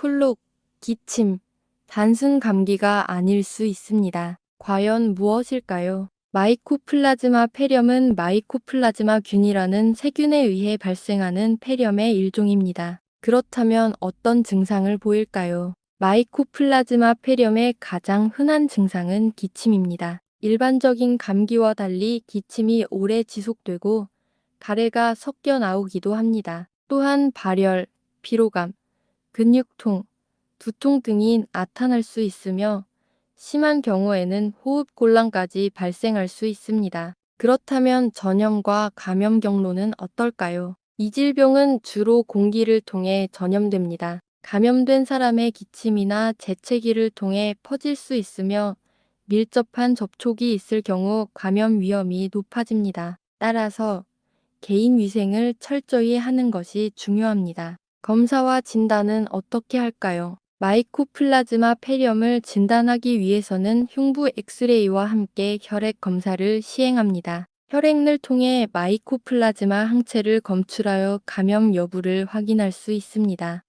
플루, 기침, 단순 감기가 아닐 수 있습니다. 과연 무엇일까요? 마이코플라즈마 폐렴은 마이코플라즈마 균이라는 세균에 의해 발생하는 폐렴의 일종입니다. 그렇다면 어떤 증상을 보일까요? 마이코플라즈마 폐렴의 가장 흔한 증상은 기침입니다. 일반적인 감기와 달리 기침이 오래 지속되고 가래가 섞여 나오기도 합니다. 또한 발열, 피로감, 근육통, 두통 등이 나타날 수 있으며 심한 경우에는 호흡곤란까지 발생할 수 있습니다. 그렇다면 전염과 감염 경로는 어떨까요? 이 질병은 주로 공기를 통해 전염됩니다. 감염된 사람의 기침이나 재채기를 통해 퍼질 수 있으며 밀접한 접촉이 있을 경우 감염 위험이 높아집니다. 따라서 개인 위생을 철저히 하는 것이 중요합니다. 검사와 진단은 어떻게 할까요? 마이코플라즈마 폐렴을 진단하기 위해서는 흉부 엑스레이와 함께 혈액 검사를 시행합니다. 혈액을 통해 마이코플라즈마 항체를 검출하여 감염 여부를 확인할 수 있습니다.